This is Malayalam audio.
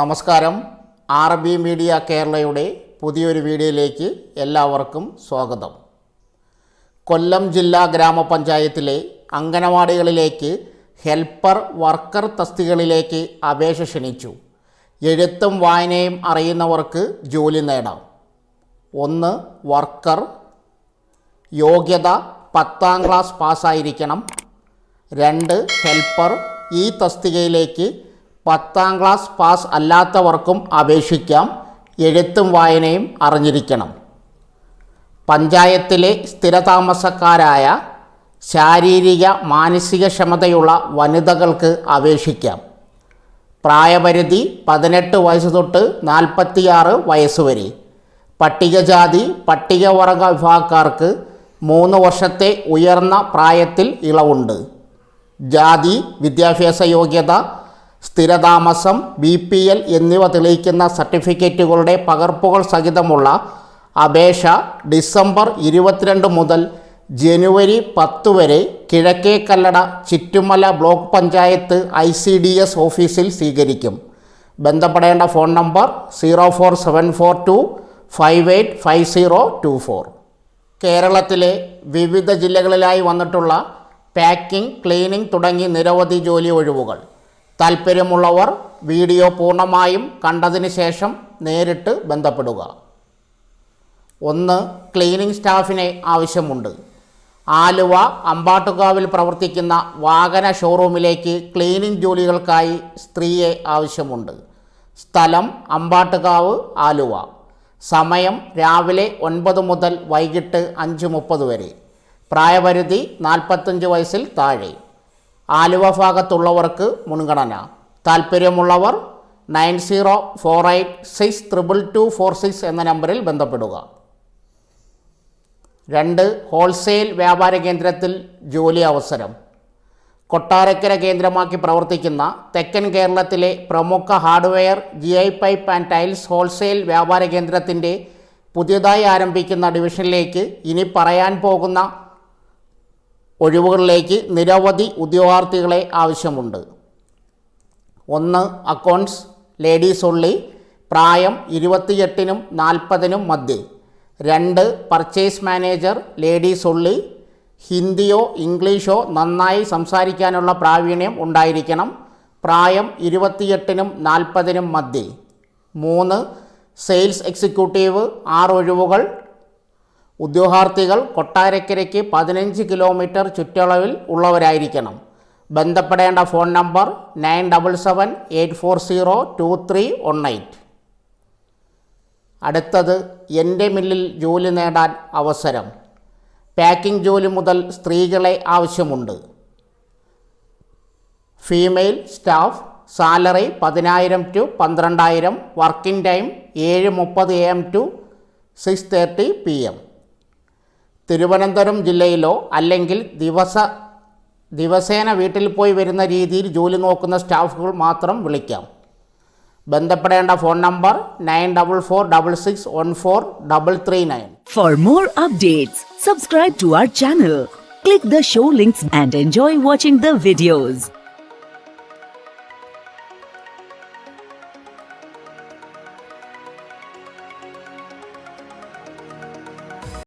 നമസ്കാരം. RB മീഡിയ കേരളയുടെ പുതിയൊരു വീഡിയോയിലേക്ക് എല്ലാവർക്കും സ്വാഗതം. കൊല്ലം ജില്ലാ ഗ്രാമപഞ്ചായത്തിലെ അംഗനവാടികളിലേക്ക് ഹെൽപ്പർ വർക്കർ തസ്തികകളിലേക്ക് അപേക്ഷ ക്ഷണിച്ചു. എഴുത്തും വായനയും അറിയുന്നവർക്ക് ജോലി നേടാം. 1. വർക്കർ. യോഗ്യത 10ാം ക്ലാസ് പാസ്സായിരിക്കണം. 2. ഹെൽപ്പർ. ഈ തസ്തികയിലേക്ക് 10ാം ക്ലാസ് പാസ് അല്ലാത്തവർക്കും അപേക്ഷിക്കാം. എഴുത്തും വായനയും അറിഞ്ഞിരിക്കണം. പഞ്ചായത്തിലെ സ്ഥിരതാമസക്കാരായ ശാരീരിക മാനസിക ക്ഷമതയുള്ള വനിതകൾക്ക് അപേക്ഷിക്കാം. പ്രായപരിധി 18 വയസ്സ് തൊട്ട് 46 വയസ്സ് വരെ. പട്ടികജാതി പട്ടികവർഗ വിഭാഗക്കാർക്ക് 3 വർഷത്തെ ഉയർന്ന പ്രായത്തിൽ ഇളവുണ്ട്. ജാതി, വിദ്യാഭ്യാസ യോഗ്യത, സ്ഥിരതാമസം, BPL എന്നിവ തെളിയിക്കുന്ന സർട്ടിഫിക്കറ്റുകളുടെ പകർപ്പുകൾ സഹിതമുള്ള അപേക്ഷ ഡിസംബർ 22 മുതൽ ജനുവരി 10 വരെ കിഴക്കേക്കല്ലട ചിറ്റുമല ബ്ലോക്ക് പഞ്ചായത്ത് ICDS ഓഫീസിൽ സ്വീകരിക്കും. ബന്ധപ്പെടേണ്ട ഫോൺ നമ്പർ 04742585024. കേരളത്തിലെ വിവിധ ജില്ലകളിലായി വന്നിട്ടുള്ള പാക്കിംഗ്, ക്ലീനിംഗ് തുടങ്ങി നിരവധി ജോലി ഒഴിവുകൾ. താൽപ്പര്യമുള്ളവർ വീഡിയോ പൂർണ്ണമായും കണ്ടതിന് ശേഷം നേരിട്ട് ബന്ധപ്പെടുക. 1. ക്ലീനിംഗ് സ്റ്റാഫിനെ ആവശ്യമുണ്ട്. ആലുവ അമ്പാട്ടുകാവിൽ പ്രവർത്തിക്കുന്ന വാഹന ഷോറൂമിലേക്ക് ക്ലീനിംഗ് ജോലികൾക്കായി സ്ത്രീയെ ആവശ്യമുണ്ട്. സ്ഥലം അമ്പാട്ടുകാവ്, ആലുവ. സമയം രാവിലെ 9 മുതൽ വൈകിട്ട് 5:30 വരെ. പ്രായപരിധി 45 വയസ്സിൽ താഴെ. ആലുവ ഭാഗത്തുള്ളവർക്ക് മുൻഗണന. താൽപ്പര്യമുള്ളവർ 9048622246 എന്ന നമ്പറിൽ ബന്ധപ്പെടുക. 2. ഹോൾസെയിൽ വ്യാപാര കേന്ദ്രത്തിൽ ജോലി അവസരം. കൊട്ടാരക്കര കേന്ദ്രമാക്കി പ്രവർത്തിക്കുന്ന തെക്കൻ കേരളത്തിലെ പ്രമുഖ hardware, GI pipe and tiles wholesale വ്യാപാര കേന്ദ്രത്തിൻ്റെ പുതിയതായി ആരംഭിക്കുന്ന ഡിവിഷനിലേക്ക് ഇനി പറയാൻ പോകുന്ന ഒഴിവുകളിലേക്ക് നിരവധി ഉദ്യോഗാർത്ഥികളെ ആവശ്യമുണ്ട്. 1. Accounts, ladies only. പ്രായം 28നും 40നും മധ്യേ. 2. Purchase manager, ladies only. ഹിന്ദിയോ ഇംഗ്ലീഷോ നന്നായി സംസാരിക്കാനുള്ള പ്രാവീണ്യം ഉണ്ടായിരിക്കണം. പ്രായം 28നും 40നും മധ്യേ. 3. Sales executive. 6 ഒഴിവുകൾ. ഉദ്യോഗാർത്ഥികൾ കൊട്ടാരക്കരയ്ക്ക് 15 കിലോമീറ്റർ ചുറ്റളവിൽ ഉള്ളവരായിരിക്കണം. ബന്ധപ്പെടേണ്ട ഫോൺ നമ്പർ 9778402318. അടുത്തത് എൻ്റെ മില്ലിൽ ജോലി നേടാൻ അവസരം. പാക്കിംഗ് ജോലി മുതൽ സ്ത്രീകളെ ആവശ്യമുണ്ട്. Female staff. Salary 10,000 to 12,000. Working time 7:30 AM to 6:30 PM. Thiruvananthapuram ജില്ലയിലോ അല്ലെങ്കിൽ ദിവസേന വീട്ടിൽ പോയി വരുന്ന രീതിയിൽ ജോലി നോക്കുന്ന സ്റ്റാഫുകൾ മാത്രം വിളിക്കാം. ബന്ധപ്പെടേണ്ട phone number 9446143339. For more updates, subscribe to our channel, click the show links and enjoy watching the videos.